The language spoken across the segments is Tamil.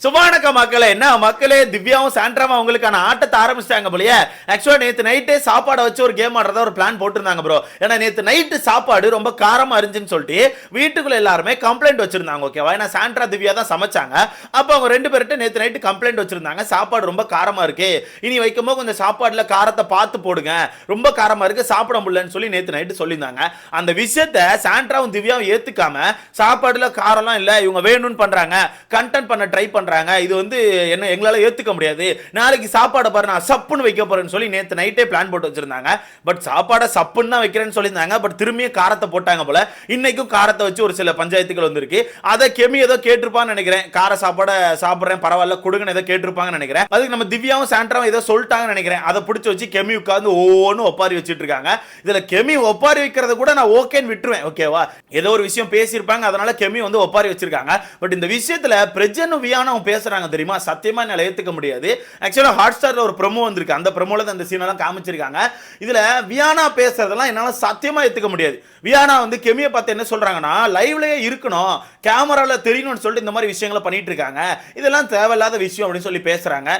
சுபானக்க மக்களே, என்ன மக்களே, திவ்யாவும் சாண்ட்ராவும் உங்களுக்கான ஆட்டத்தை ஆரம்பிச்சிட்டாங்க போலயே. ஆக்சுவலா நேத்து நைட்டே சாப்பாடை வச்சு ஒரு கேம் ஆடுறதா ஒரு பிளான் போட்டுருந்தாங்க ப்ரோ. ஏன்னா நேத்து நைட்டு சாப்பாடு ரொம்ப காரமா இருந்துச்சுன்னு சொல்லிட்டு வீட்டுக்குள்ள எல்லாருமே கம்ப்ளைண்ட் வச்சிருந்தாங்க. ஓகேவா? ஏன்னா சாண்ட்ரா திவ்யா தான் சமைச்சாங்க. அப்ப அவங்க ரெண்டு பேர்கிட்ட நேத்து நைட்டு கம்ப்ளைண்ட் வச்சிருந்தாங்க, சாப்பாடு ரொம்ப காரமா இருக்கு, இனி வைக்கும்போது கொஞ்சம் சாப்பாடுல காரத்தை பார்த்து போடுங்க, ரொம்ப காரமா இருக்கு, சாப்பிட முடியலன்னு சொல்லி நேத்து நைட்டு சொல்லியிருந்தாங்க. அந்த விஷயத்தை சாண்ட்ராவும் திவ்யாவும் ஏத்துக்காம சாப்பாடுல காரம்லாம் இல்ல, இவங்க வேணும்னு பண்றாங்க, கண்டென்ட் பண்ண ட்ரை பண்றாங்க, இது வந்து என்ன எங்களால ஏத்துக்க முடியாது, நாளைக்கு சாப்பாடு பாரு நான் சப்புன்னு வைக்க போறேன்னு சொல்லி நேத்து நைட்டே பிளான் போட்டு வச்சிருந்தாங்க. பட் சாப்பாடை சப்புன்னு தான் வைக்கிறேன்னு சொல்லியிருந்தாங்க. பட் திரும்பியும் காரத்தை போட்டாங்க போல. இன்னைக்கும் காரத்தை வச்சு ஒரு சில பஞ்சாயத்துகள் வந்திருக்கு. அதை கெமி ஏதோ கேட்டிருப்பான்னு நினைக்கிறேன், கார சாப்பாடை சாப்பிட்றேன் பரவாயில்ல கொடுங்கன்னு ஏதோ கேட்டிருப்பாங்கன்னு நினைக்கிறேன். அதுக்கு நம்ம திவ்யாவும் சாண்ட்ராவும் ஏதோ சொல்லிட்டாங்கன்னு நினைக்கிறேன். அதை பிடிச்சி வச்சு கெமி உட்காந்து ஓன்னு ஒப்பாரி வச்சுட்டு இருக்காங்க. இதுல கெமி ஒப்பாரி வைக்கிறத கூட நான் ஓகேன்னு விட்டுருவேன். ஓகேவா? ஏதோ ஒரு விஷயம் பேசியிருப்பாங்க, அதனால கெமி வந்து ஒப்பாரி வச்சிருக்காங்க. பட் இந்த விஷயத்துல பிரஜனும் வியானாவும் பேசுறாங்க தெரியுமா, சத்தியமா என்னால ஏத்துக்க முடியாது. ஆக்சுவலா ஹாட்ஸ்டார்ல ஒரு ப்ரோமோ வந்திருக்கு, அந்த ப்ரோமோல அந்த சீன் எல்லாம் காமிச்சிருக்காங்க. இதுல வியானா பேசுறதெல்லாம் என்னால சத்தியமா ஏத்துக்க முடியாது. வியானா வந்து கெமியை பார்த்து என்ன சொல்றாங்கன்னா, லைவ்லயே இருக்கணும், கேமரால தெரியணும்னு சொல்லிட்டு இந்த மாதிரி விஷயங்களை பண்ணிட்டு இருக்காங்க, இதெல்லாம் தேவையில்லாத விஷயம் அப்படின்னு சொல்லி பேசுறாங்க.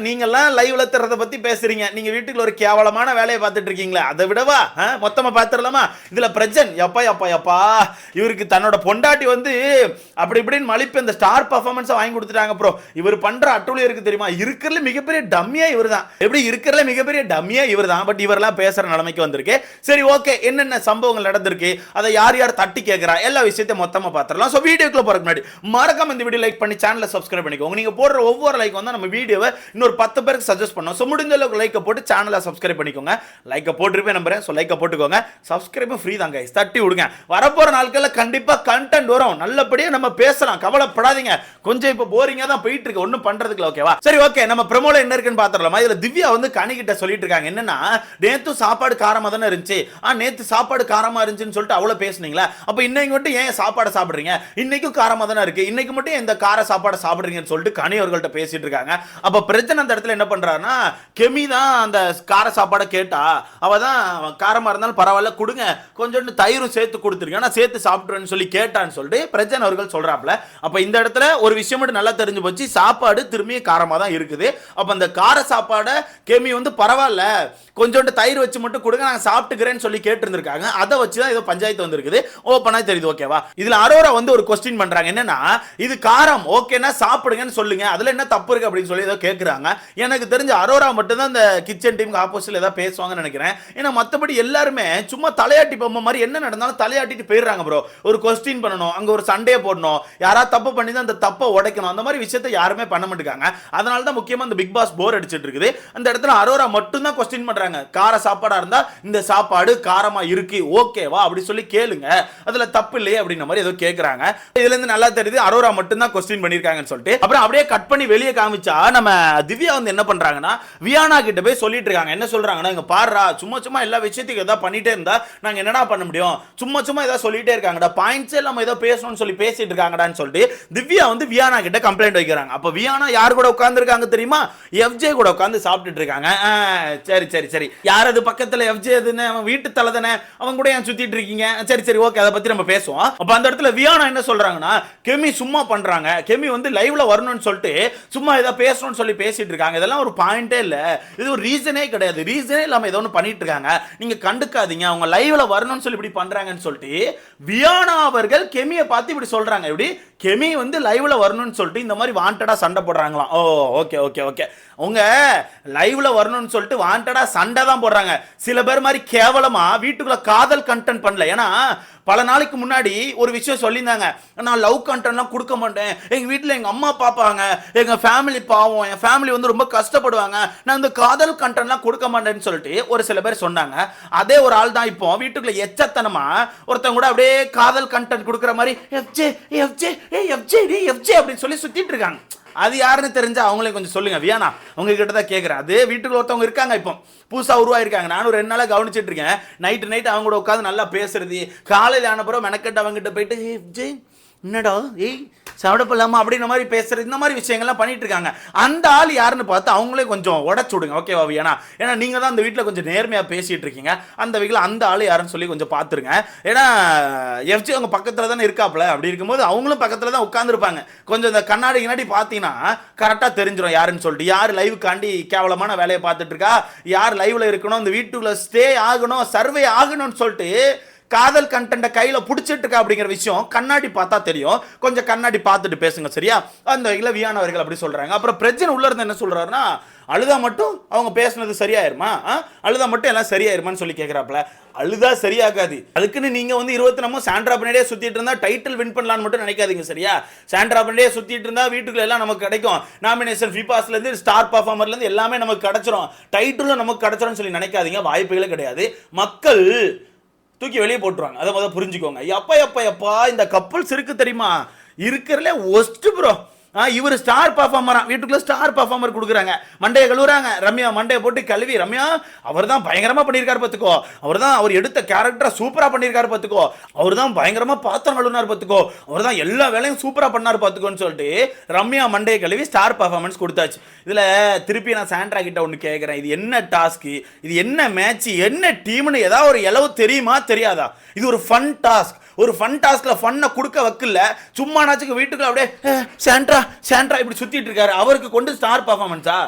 நீங்கெல்லாம் லைவ்ல தரத பத்தி பேசுறீங்க, நீங்க வீட்டுக்குள்ள ஒரு கேவலமான வேலையை பார்த்துட்டு இருக்கீங்களா, அதை விடவா மொத்தமா பார்த்துடலாமா? இதுல பிரஜன் எப்பா எப்பா எப்பா இவருக்கு தன்னோட பொண்டாட்டி வந்து அப்படி இப்படின்னு மலிப்பு இந்த ஸ்டார் பர்ஃபார்மன்ஸ் வாங்கி கொடுத்துட்டாங்க ப்ரோ. இவர் பண்ற அட்டூழியம் இருக்கு தெரியுமா, இருக்கிறதுல மிகப்பெரிய டம்மியா இவர் தான். எப்படி இருக்கிறதுல மிகப்பெரிய டம்மியா இவர் தான். பட் இவரெல்லாம் பேசுற நிலைமைக்கு வந்திருக்கு. சரி ஓகே, என்னென்ன சம்பவங்கள் நடந்திருக்கு, அதை யார் யார் தட்டி கேட்கிறா, எல்லா விஷயத்தையும் மொத்தமா பார்த்துடலாம். ஸோ வீடியோக்குள்ள போறதுக்கு முன்னாடி மறக்காம இந்த வீடியோ லைக் பண்ணி சேனலை சப்ஸ்கிரைப் பண்ணிக்கோங்க. நீங்க போடுற ஒவ்வொரு லைக் வந்து நம்ம வீடியோவை இன்னொரு 10 பேருக்கு சஜஸ்ட் பண்ணோம். ஸோ முடிஞ்ச அளவுக்கு லைக்கை போட்டு சேனலை சப்ஸ்கிரைப் பண்ணிக்கோங்க. லைக்கை போட்டுருப்பேன் நம்புறேன். ஸோ லைக்கை போட்டுக்கோங்க. சப்ஸ்கிரைபும் ஃப்ரீ தாங்க, தட்டி விடுங்க. வரப்போற நாட்களில் கண்டிப்பா கண்டென்ட் வரும், நல்லபடியா நம்ம பேசலாம், கவலைப்படாதீங்க. கொஞ்சம் இப்போ போரிங்கா தான் போயிட்டு இருக்கு, ஒன்றும் பண்றதுக்கு இல்லை. ஓகேவா? சரி ஓகே, நம்ம ப்ரோமோல என்ன இருக்குன்னு பாத்துறலாமா? இதுல திவ்யா வந்து கனிகிட்ட சொல்லிட்டு இருக்காங்க என்னன்னா, நேத்து சாப்பாடு காரமா தானே இருந்துச்சு, நேத்து சாப்பாடு காரமா இருந்துச்சுன்னு சொல்லிட்டு அவ்வளவு பேசுனீங்களா, அப்ப இன்னைக்கு மட்டும் ஏன் சாப்பாடு சாப்பிடுறீங்க, இன்னைக்கும் காரமா தானே இருக்கு, இன்னைக்கு மட்டும் இந்த கார சாப்பாடு சாப்பிடுறீங்கன்னு சொல்லிட்டு கனி அவர்கள்ட்ட பேசிட்டு இருக்காங்க. அப்ப பிரச்சனை அந்த இடத்துல என்ன பண்றாருன்னா, கெமி தான் அந்த கார சாப்பாடை கேட்டா, அவ தான் காரமா இருந்தாலும் பரவாயில்ல கொடுங்க, கொஞ்சோண்டு தயிரும் சேர்த்து கொடுத்துருங்க, நான் சேர்த்து சாப்பிடுறேன்னு சொல்லி கேட்டான்னு சொல்லிட்டு பிரச்சனை அவர்கள் சொல்றாப்ல. அப்ப இந்த இடத்துல ஒரு விஷயம் மட்டும் நல்லா தெரிஞ்சு போச்சு, சாப்பாடு திரும்பி காரமா தான் இருக்குது. அப்ப அந்த கார சாப்பாடை கெமி வந்து பரவாயில்ல கொஞ்சோண்டு தயிர் வச்சு மட்டும் கொடுங்க, நான் சாப்பிட்டுக்கிறேன்னு சொல்லி கேட்டு இருந்திருக்காங்க. அதை வச்சு தான் ஏதோ பஞ்சாயத்து வந்திருக்குது, ஓப்பனா தெரியுது. ஓகேவா? இதுல அரோரா வந்து ஒரு கொஸ்டின் பண்றாங்க என்னன்னா, இது காரம் ஓகேனா சாப்பிடுங்கன்னு சொல்லுங்க, அதுல என்ன தப்பு இருக்கு அப்படின்னு சொல்லி ஏதோ கேட்கறாங்க. எனக்கு தெரிஞ்ச அரோரா மட்டும் தான் இந்த கிச்சன் டீமுக்கு ஆப்போசிட்ல ஏதாவது பேசுவாங்கன்னு நினைக்கிறேன். ஏன்னா மத்தபடி எல்லாருமே சும்மா தலையாட்டி பொம்மை மாதிரி என்ன நடந்தாலும் தலையாட்டிட்டு போயிடுறாங்க ப்ரோ. ஒரு கொஸ்டின் பண்ணணும், அங்க ஒரு சண்டையை போடணும், யாராவது தப்பு பண்ணி தான் அந்த தப்பை உடைக்கணும், அந்த மாதிரி விஷயத்தை யாருமே பண்ண மாட்டாங்க. அதனால தான் முக்கியமா இந்த பிக் பாஸ் போர் அடிச்சிட்டு இருக்குது. அந்த இடத்துல அரோரா மட்டும் தான் கொஸ்டின் பண்றாங்க, கார சாப்பாடா இருந்தா இந்த சாப்பாடு காரமா இருக்கு ஓகேவா அப்படி சொல்லி கேளுங்க, அதுல தப்பு இல்லையே அப்படின்ற மாதிரி ஏதோ கேக்குறாங்க. இதுல இருந்து நல்லா தெரியுது அரோரா மட்டும் தான் கொஸ்டின் பண்ணிருக்காங்கன்னு சொல்லிட்டு. அப்புறம் அப்படியே கட் பண்ணி வெளியே காமிச்சா நம்ம திவ்யா வந்து என்ன பண்றாங்கன்னா, வியானா கிட்ட போய் சொல்லிட்டு இருக்காங்க. என்ன சொல்றாங்கன்னா, இங்க பாருடா, சும்மா சும்மா எல்லா விஷயத்துக்கு ஏதாவது பண்ணிட்டே இருந்தா நாங்க என்னடா பண்ண முடியும், சும்மா சும்மா ஏதாவது சொல்லிட்டே இருக்காங்கடா, பாயிண்ட்ஸ் எல்லாம் ஏதோ பேசணும்னு சொல்லி பேசிட்டு இருக்காங்கடான்னு சொல்லிட்டு திவ்யா வந்து வியானா கிட்ட கம்ப்ளைண்ட் வைக்கிறாங்க. அப்ப வியானா யார் கூட உட்கார்ந்து இருக்காங்க தெரியுமா, எஃப்ஜே கூட உட்கார்ந்து சாப்பிட்டுட்டு இருக்காங்க. சரி சரி சரி, யார் அது பக்கத்துல எஃப்ஜே அதுன்னு, அவன் வீட்டு தலை தானே, அவன் கூட ஏன் சுத்திட்டு இருக்கீங்க, சரி சரி ஓகே அதை பத்தி நம்ம பேசுவோம். அப்ப அந்த இடத்துல வியானா என்ன சொல்றாங்கன்னா, கெமி சும்மா பண்றாங்க, கெமி வந்து லைவ்ல வரணும்னு சொல்லிட்டு சும்மா ஏதோ பேசணும்னு சொல்லி பேசிட்டு இருக்காங்க, இதெல்லாம் ஒரு பாயிண்டே இல்ல, இது ஒரு ரீசனே கிடையாது, ரீசனே இல்லாம ஏதோ ஒன்று பண்ணிட்டு இருக்காங்க, நீங்க கண்டுக்காதீங்க, அவங்க லைவ்ல வரணும்னு சொல்லி இப்படி பண்றாங்கன்னு சொல்லிட்டு வியானா அவர்கள் கெமியை பார்த்து இப்படி சொல்றாங்க. இப்படி கெமி வந்து லைவ்ல வரணும்னு சொல்லிட்டு இந்த மாதிரி வாண்டடா சண்டை போடுறாங்களாம். ஓ ஓகே ஓகே ஓகே, உங்க லைவ்ல வரணும்னு சொல்லிட்டு வாண்டடா சண்டை தான் போடுறாங்க. சில பேர் மாதிரி கேவலமா வீட்டுக்குள்ள காதல் கண்டென்ட் பண்ணல. ஏன்னா பல நாளைக்கு முன்னாடி ஒரு விஷயம் சொல்லியிருந்தாங்க, நான் லவ் கண்டென்ட்லாம் கொடுக்க மாட்டேன், எங்க வீட்டில் எங்க அம்மா பாப்பாங்க, எங்க ஃபேமிலி பாவம், என் ஃபேமிலி வந்து ரொம்ப கஷ்டப்படுவாங்க, நான் இந்த காதல் கண்டென்ட்லாம் கொடுக்க மாட்டேன்னு சொல்லிட்டு ஒரு சில பேர் சொன்னாங்க. அதே ஒரு ஆள் தான் இப்போ வீட்டுக்குள்ள எச்சத்தனமா ஒருத்தவங்க கூட அப்படியே காதல் கண்டென்ட் கொடுக்குற மாதிரி எஃப்ஜே எஃப்ஜே எஃப்ஜே எஃப்ஜே அப்படின்னு சொல்லி சுத்திட்டு இருக்காங்க. அது யாருன்னு தெரிஞ்சா அவங்களே கொஞ்சம் சொல்லுங்க. வியானா உங்ககிட்ட தான் கேட்குறேன். அது வீட்டுக்குள்ள ஒருத்தவங்க இருக்காங்க, இப்போ புதுசாக உருவாயிருக்காங்க, நானும் 2 நாளாக கவனிச்சிட்டு இருக்கேன். நைட்டு அவங்க கூட உட்காந்து நல்லா பேசுறது, காலையில் ஆன பிறகு மெனக்கெட்டு அவங்ககிட்ட போயிட்டு என்னடா ஏய் சாப்பிட போலாமா அப்படின்ற மாதிரி பேசுறது, இந்த மாதிரி விஷயங்கள்லாம் பண்ணிட்டு இருக்காங்க. அந்த ஆள் யாருன்னு பார்த்து அவங்களே கொஞ்சம் உடச்சு விடுங்க, ஓகேவா? ஏன்னா நீங்க தான் அந்த வீட்டில் கொஞ்சம் நேர்மையா பேசிட்டு இருக்கீங்க, அந்த வீட்டில் அந்த ஆள் யாருன்னு சொல்லி கொஞ்சம் பார்த்துருங்க. ஏன்னா எஃப்ஜி அவங்க பக்கத்தில் தானே இருக்காப்ல, அப்படி இருக்கும்போது அவங்களும் பக்கத்தில் தான் உட்காந்துருப்பாங்க. கொஞ்சம் இந்த கண்ணாடி பார்த்தீங்கன்னா கரெக்டாக தெரிஞ்சிடும் யாருன்னு சொல்லிட்டு. யார் லைவ் காண்டி கேவலமான வேலையை பார்த்துட்டு இருக்கா, யார் லைவ்ல இருக்கணும், இந்த வீட்டுக்குள்ள ஸ்டே ஆகணும், சர்வே ஆகணும்னு சொல்லிட்டு காதல் கண்டென்ட்டை கையில் பிடிச்சிட்டு இருக்கா அப்படிங்கிற விஷயம் கண்ணாடி பார்த்தா தெரியும். கொஞ்சம் கண்ணாடி பார்த்துட்டு பேசுங்க, சரியா? அந்த வகையில் வியானவர்கள் அப்படி சொல்றாங்க. அப்புறம் பிரச்சனை உள்ள இருந்து என்ன சொல்றாருன்னா, அழுதா மட்டும் அவங்க பேசுனது சரியாயிருமா, அழுதா மட்டும் எல்லாம் சரியாயிருமான்னு சொல்லி கேட்குறாப்ல. அழுதா சரியாகாது. அதுக்குன்னு நீங்க வந்து 20 நம்ம சாண்ட்ரா பின்னாடியே சுத்திட்டு இருந்தா டைட்டில் வின் பண்ணலாம்னு மட்டும் நினைக்காதீங்க, சரியா? சாண்ட்ரா பின்னாடியே சுத்திட்டு இருந்தா வீட்டுக்குள்ள எல்லாம் நமக்கு கிடைக்கும். நாமினேஷன் ஃபிபாஸ்ல இருந்து ஸ்டார் பர்ஃபார்மர்ல இருந்து எல்லாமே நமக்கு கிடைச்சிரும், டைட்டிலும் நமக்கு கிடைச்சிரும்னு சொல்லி நினைக்காதீங்க. வாய்ப்புகளே கிடையாது. மக்கள் தூக்கி வெளியே போட்டுருவாங்க, அதை முதல்ல புரிஞ்சுக்கோங்க. எப்பா இந்த கப்பல்ஸ் இருக்கு தெரியுமா, இருக்கிறதுல ஒஸ்ட் ப்ரோ. இவர் ஸ்டார் பர்ஃபார்மரா, வீட்டுக்குள்ள ஸ்டார் பர்ஃபார்மர் கொடுக்குறாங்க, மண்டையை கழுவுறாங்க. ரம்யா மண்டையை போட்டு கழுவி, ரம்யா அவர் தான் பயங்கரமா பண்ணியிருக்காரு பார்த்துக்கோ, அவர் எடுத்த கேரக்டரை சூப்பரா பண்ணியிருக்காரு பார்த்துக்கோ, அவர் தான் பயங்கரமா பாத்திரம் கழுவினார் பார்த்துக்கோ, அவர் தான் எல்லா வேலையும் சூப்பரா பண்ணார் பார்த்துக்கோன்னு சொல்லிட்டு ரம்யா மண்டையை கழுவி ஸ்டார் பர்ஃபார்மன்ஸ் கொடுத்தாச்சு. இதுல திருப்பி நான் சாண்ட்ரா கிட்ட ஒன்று கேட்குறேன், இது என்ன டாஸ்க், இது என்ன மேட்ச், என்ன டீம்னு ஏதாவது ஒரு இளவு தெரியுமா தெரியாதா? இது ஒரு ஃபன் டாஸ்க். ஒரு ஃபன் டாஸ்க்ல ஃபன்னை கொடுக்க வைக்கல, சும்மா நாச்சுக்கு வீட்டுக்குள்ள அப்படியே சாண்ட்ரா இப்படி சுத்திட்டு இருக்காரு, அவருக்கு கொண்டு ஸ்டார் பர்ஃபார்மன்ஸா?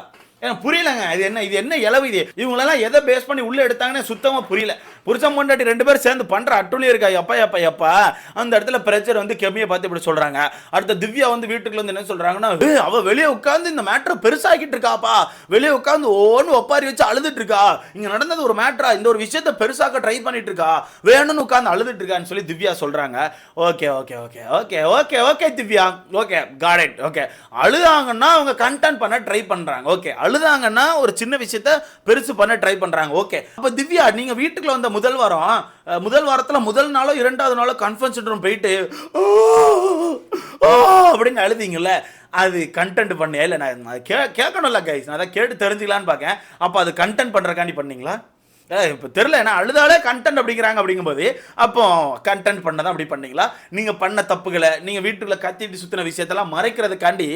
எனக்கு புரியலங்க. இது என்ன இளவு இது? இவங்களெல்லாம் எதை பேஸ் பண்ணி உள்ள எடுத்தாங்கன்னு சுத்தமா புரியல. புருஷன் பொண்டாட்டி 2 பேரும் சேர்ந்து பண்ற அட்டுலி இருக்கா. எப்பா அந்த இடத்துல பிரச்சனை வந்து கெமியை பார்த்து இப்படி சொல்றாங்க. அடுத்த திவ்யா வந்து வீட்டுக்குள்ள வந்து என்ன சொல்றாங்கன்னா, அவ வெளியே உட்காந்து இந்த மேட்டரை பெருசாக்கிட்டு இருக்காப்பா, வெளியே உட்காந்து ஒன்னு ஒப்பாரி வச்சு அழுதுட்டு இருக்கா, இங்க நடந்தது ஒரு மேட்டரா, இந்த ஒரு விஷயத்தை பெருசாக்க ட்ரை பண்ணிட்டு இருக்கா, வேணும்னு உட்காந்து அழுதுட்டு இருக்கான்னு சொல்லி திவ்யா சொல்றாங்க. Okay Divya, okay got it. Okay, அழுதாங்கன்னா அவங்க கண்டென்ட் பண்ண ட்ரை பண்றாங்க. ஓகே, அழுதாங்கன்னா ஒரு சின்ன விஷயத்தை பெருசு பண்ண ட்ரை பண்றாங்க. ஓகே, அப்ப திவ்யா நீங்க வீட்டுக்குள்ள வந்த முதல் வாரத்துல முதல் நாளோ 2வது நாளோ கான்ஃபரன்ஸ் ரூம் போயிட்டு அப்படின்னு அழுதிங்கல்ல, அது கண்டென்ட் பண்ணியா? இல்லை நான் கேட்கணும்ல கைஸ், நான் அதை கேட்டு தெரிஞ்சுக்கலான்னு பார்க்கேன். அப்போ அது கண்டென்ட் பண்ணுறக்காண்டி பண்ணீங்களா? இப்போ தெரியல, ஏன்னா அழுதாலே கண்டென்ட் அப்படிங்கிறாங்க. அப்படிங்கும்போது அப்போ கண்டென்ட் பண்ணதான் அப்படி பண்ணீங்களா? நீங்கள் பண்ண தப்புகளை, நீங்கள் வீட்டுக்குள்ள கத்திட்டு சுற்றின விஷயத்தெல்லாம் மறைக்கிறதுக்காண்டி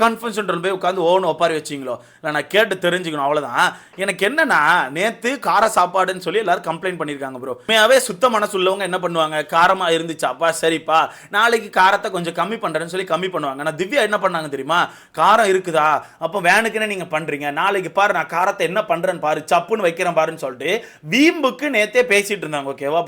கான்ஃபரன்ஸ் சென்டரில் போய் உட்காந்து ஒப்பாரி வச்சிங்களோ? இல்லை, நான் கேட்டு தெரிஞ்சுக்கணும், அவ்வளோதான். எனக்கு என்னன்னா, நேற்று கார சாப்பாடுன்னு சொல்லி எல்லாரும் கம்ப்ளைண்ட் பண்ணியிருக்காங்க ப்ரோ. உண்மையாகவே சுத்த மனசு உள்ளவங்க என்ன பண்ணுவாங்க, காரமாக இருந்துச்சாப்பா சரிப்பா நாளைக்கு காரத்தை கொஞ்சம் கம்மி பண்ணுறேன்னு சொல்லி கம்மி பண்ணுவாங்க. நான் திவ்யா என்ன பண்ணாங்க தெரியுமா, காரம் இருக்குதா, அப்போ வேணுக்குன்னு நீங்கள் பண்ணுறீங்க, நாளைக்கு பாரு நான் காரத்தை என்ன பண்ணுறேன்னு பாரு, சப்புன்னு வைக்கிறேன் பாருன்னு சொல்லிட்டு வீம்புக்கு நேத்தே பேசிட்டு இருந்தாங்க. ஓகேவா?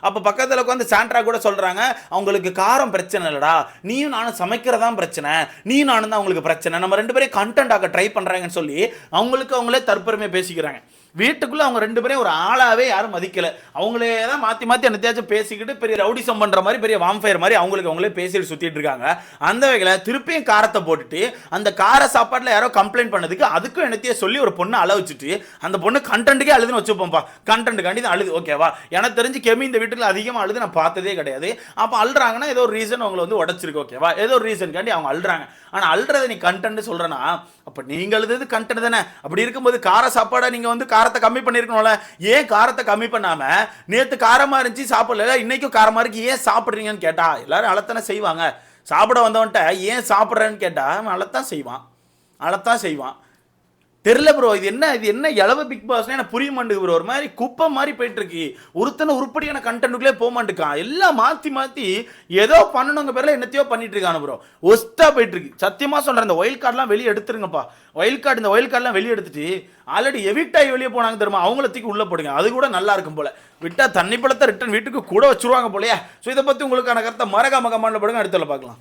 அப்ப பக்கத்துல உட்காந்து சாண்ட்ரா கூட சொல்றாங்க, அவங்களுக்கு காரம் பிரச்சனை இல்லடா, நீயும் நானும் சமைக்கிறதா பிரச்சனை, நீயும் நானும் தான் அவங்களுக்கு பிரச்சனை, நம்ம 2 பேரும் கண்டென்ட் ஆக்க ட்ரை பண்றாங்கன்னு சொல்லி அவங்களே தற்பெருமையா பேசிக்கிறாங்க. வீட்டுக்குள்ள அவங்க 2 பேரையும் ஒரு ஆளாவே யாரும் மதிக்கல, அவங்களே தான் மாத்தி என்னத்தையாச்சும் பேசிக்கிட்டு பெரிய ரவுடிசம் பண்ற மாதிரி, பெரிய வாம்பயர் மாதிரி அவங்களே பேசிட்டு சுத்திட்டு இருக்காங்க. அந்த வகையில் திருப்பியும் காரத்தை போட்டுட்டு அந்த கார சாப்பாடுல யாரோ கம்ப்ளைண்ட் பண்ணதுக்கு அதுக்கும் என்னத்தையே சொல்லி ஒரு பொண்ணு அழ வச்சுட்டு, அந்த பொண்ணு கண்டென்ட்டுக்கே அழுதுன்னு வச்சுப்போம்ப்பா, கண்டென்ட்டுக்காண்டி தான் அழுது. ஓகேவா? எனக்கு தெரிஞ்சு கெமி இந்த வீட்டுல அதிகமாக அழுது நான் பார்த்ததே கிடையாது. அப்போ அழுறாங்கன்னா ஏதோ ஒரு ரீசன் அவங்களை வந்து உடச்சிருக்கு. ஓகேவா? ஏதோ ஒரு ரீசன் காண்டி அவங்க அழுறாங்க. ஆனால் அழுறதை நீ கண்டென்ட் சொல்றனா, அப்போ நீங்க அழுது கண்டென்ட் தானே? அப்படி இருக்கும்போது கார சாப்பாடை நீங்க வந்து காரத்தை கம்மி பண்ணிருக்கணும்ல, ஏன் காரத்தை கம்மி பண்ணாம நேத்து காரமா இருந்துச்சு சாப்பிடல, இன்னைக்கும் காரமா இருக்கு ஏன் சாப்பிடுறீங்கன்னு கேட்டா எல்லாரும் அழத்தானே செய்வாங்க. சாப்பிட வந்தவன்ட்ட ஏன் சாப்பிட்றேன்னு கேட்டா அவன் அழத்தான் செய்வான். தெரியல ப்ரோ, இது என்ன இளவு பிக் பாஸ்னா எனக்கு புரிய மாட்டேங்குது ப்ரோ. ஒரு மாதிரி குப்பை மாதிரி போயிட்டு இருக்கு, ஒருத்தனை உருப்படியான கண்டென்ட்டுக்குள்ளே போக மாட்டேக்கான், எல்லாம் மாற்றி ஏதோ பண்ணணுங்க பேரில் என்னத்தையோ பண்ணிட்டு இருக்கானு ப்ரோ. ஒஸ்ட்டாக போயிட்டு இருக்கு. சத்தியமாக சொல்கிறேன், இந்த ஒயில் கார்டெலாம் வெளியே எடுத்துருங்கப்பா. இந்த ஒயில் கார்டெலாம் வெளியே எடுத்துட்டு ஆல்ரெடி எவிக்ட் ஆகி வெளியே போனாங்க தெரியுமா, அவங்கள தூக்கி உள்ளே போடுங்க, அது கூட நல்லா இருக்கும் போல. விட்டா தண்ணி பழத்தை ரிட்டன் வீட்டுக்கு கூட வச்சுருவாங்க போலையா. ஸோ இதை பற்றி உங்களுக்கான கருத்தை மறக்காம கமெண்ட்ல போடுங்க, அடுத்தல பார்க்கலாம்.